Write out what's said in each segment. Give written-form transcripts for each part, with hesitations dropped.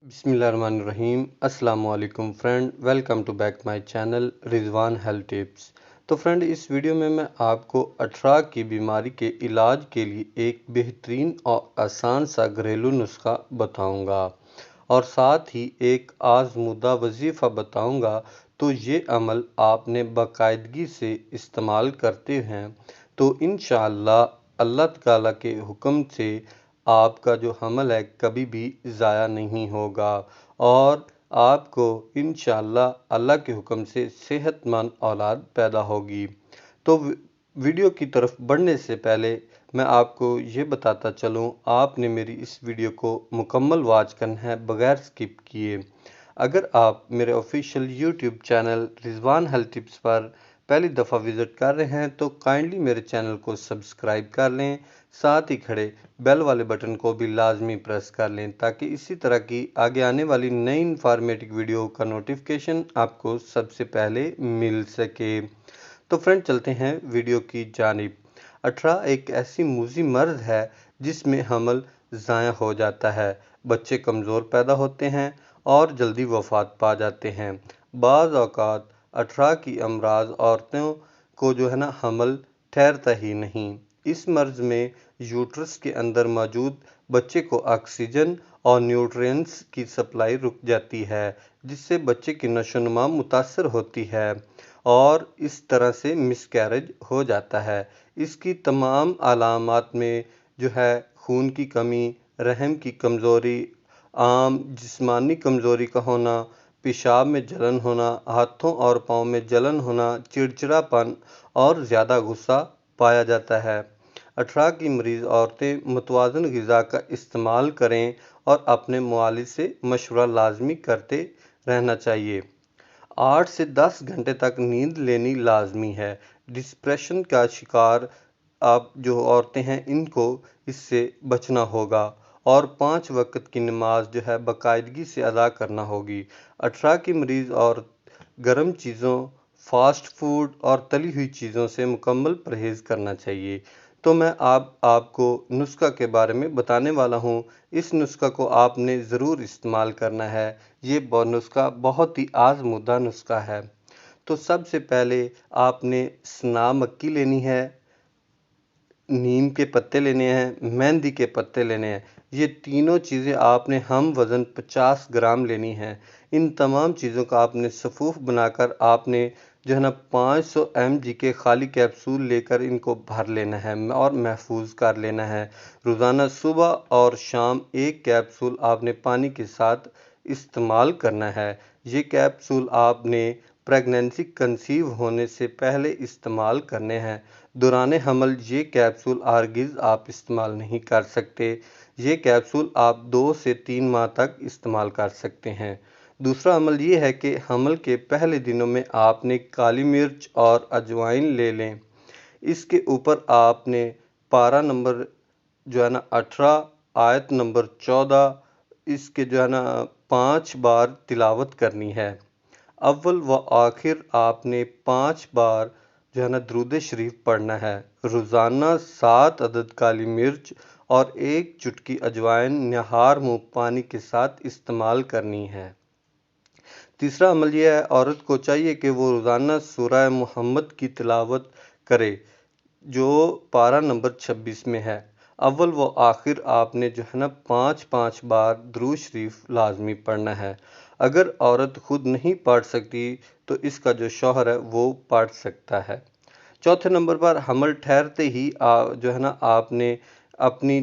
बिस्मिल्लाहिर्रहमानिर्रहीम। अस्सलाम वालेकुम friend, welcome to back my channel Rizwan health tips. तो फ्रेंड, इस वीडियो में मैं आपको अठरा की बीमारी के इलाज के लिए एक बेहतरीन और आसान सा घरेलू नुस्खा बताऊंगा और साथ ही एक आज़मूदा वजीफ़ा बताऊंगा। तो ये अमल आपने बाकायदगी से इस्तेमाल करते हैं तो इंशाअल्लाह अल्लाह ताला के हुक्म से आपका जो हमल है कभी भी ज़ाया नहीं होगा और आपको इंशाअल्लाह अल्लाह के हुक्म से सेहतमंद औलाद पैदा होगी। तो वीडियो की तरफ बढ़ने से पहले मैं आपको ये बताता चलूँ, आपने मेरी इस वीडियो को मुकम्मल वॉच करना है बगैर स्किप किए। अगर आप मेरे official YouTube channel Rizwan health tips पर पहली दफ़ा विज़िट कर रहे हैं तो काइंडली मेरे चैनल को सब्सक्राइब कर लें, साथ ही खड़े बेल वाले बटन को भी लाजमी प्रेस कर लें ताकि इसी तरह की आगे आने वाली नई इन्फॉर्मेटिव वीडियो का नोटिफिकेशन आपको सबसे पहले मिल सके। तो फ्रेंड, चलते हैं वीडियो की जानिब। अठरा एक ऐसी मूजी मर्ज़ है जिसमें हमल ज़ाया हो जाता है, बच्चे कमज़ोर पैदा होते हैं और जल्दी वफ़ात पा जाते हैं। बाज़ औक़ात अठरा की अमराज औरतों को हमल ठहरता ही नहीं। इस मर्ज़ में यूट्रस के अंदर मौजूद बच्चे को ऑक्सीजन और न्यूट्रिएंट्स की सप्लाई रुक जाती है, जिससे बच्चे की नशोनुमा मुतासर होती है और इस तरह से मिसकैरेज हो जाता है। इसकी तमाम अलामात में खून की कमी, रहम की कमज़ोरी, आम जिस्मानी कमज़ोरी का होना, पेशाब में जलन होना, हाथों और पाँव में जलन होना, चिड़चिड़ापन और ज़्यादा गुस्सा पाया जाता है। अठरा की मरीज़ औरतें मुतवाज़न ग़िज़ा का इस्तेमाल करें और अपने मुआलिज से मशवरा लाजमी करते रहना चाहिए। 8 से 10 घंटे तक नींद लेनी लाजमी है। डिप्रेशन का शिकार आप जो औरतें हैं इनको इससे बचना होगा और 5 वक्त की नमाज बाकायदगी से अदा करना होगी। अठरा की मरीज़ और गर्म चीज़ों, फास्ट फूड और तली हुई चीज़ों से मुकम्मल परहेज़ करना चाहिए। तो मैं आपको नुस्खा के बारे में बताने वाला हूँ। इस नुस्खा को आपने ज़रूर इस्तेमाल करना है। ये नुस्खा बहुत ही आज़मूदा नुस्खा है। तो सबसे पहले आपने सना मक्की लेनी है, नीम के पत्ते लेने हैं, मेहंदी के पत्ते लेने हैं। ये तीनों चीज़ें आपने हम वज़न 50 ग्राम लेनी हैं। इन तमाम चीज़ों का आपने सफ़ूफ़ बनाकर आपने 500 mg के खाली कैप्सूल लेकर इनको भर लेना है और महफूज कर लेना है। रोज़ाना सुबह और शाम एक कैप्सूल आपने पानी के साथ इस्तेमाल करना है। ये कैप्सूल आपने प्रेगनेंसी कंसीव होने से पहले इस्तेमाल करने हैं। दौरान हमल ये कैप्सूल हरगिज़ आप इस्तेमाल नहीं कर सकते। ये कैप्सूल आप 2 से 3 माह तक इस्तेमाल कर सकते हैं। दूसरा अमल ये है कि हमल के पहले दिनों में आपने काली मिर्च और अजवाइन ले लें। इसके ऊपर आपने पारा नंबर 18 आयत नंबर 14 इसके 5 बार तिलावत करनी है। अव्वल व आखिर आपने 5 बार दरूद शरीफ पढ़ना है। रोज़ाना 7 अदद काली मिर्च और 1 चुटकी अजवाइन निहार मुँह पानी के साथ इस्तेमाल करनी है। तीसरा अमल यह है, औरत को चाहिए कि वो रोज़ाना सूरह मुहम्मद की तिलावत करे जो पारा नंबर 26 में है। अव्वल व आखिर आपने 5-5 बार दुरूद शरीफ लाजमी पढ़ना है। अगर औरत खुद नहीं पढ़ सकती तो इसका जो शौहर है वो पढ़ सकता है। चौथे नंबर पर हमल ठहरते ही आपने अपनी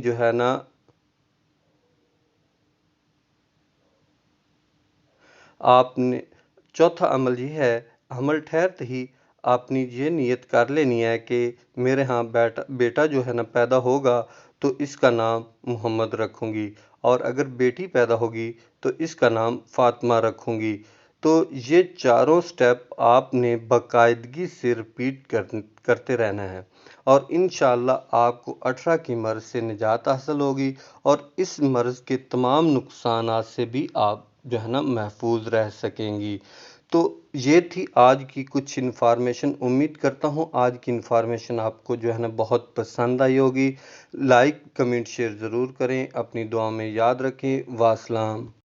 चौथा अमल ये है, हमल ठहरते ही आपने ये नियत कर लेनी है कि मेरे यहाँ बेटा पैदा होगा तो इसका नाम मोहम्मद रखूँगी और अगर बेटी पैदा होगी तो इसका नाम फ़ातिमा रखूँगी। तो ये चारों स्टेप आपने बाकायदगी से रिपीट करते रहना है और इंशाअल्लाह आपको अठरा की मर्ज़ से निजात हासिल होगी और इस मर्ज़ के तमाम नुकसानात से भी आप महफूज रह सकेंगी। तो ये थी आज की कुछ इन्फॉर्मेशन। उम्मीद करता हूँ आज की इन्फॉर्मेशन आपको बहुत पसंद आई होगी। लाइक कमेंट शेयर ज़रूर करें, अपनी दुआ में याद रखें। वास्सलाम।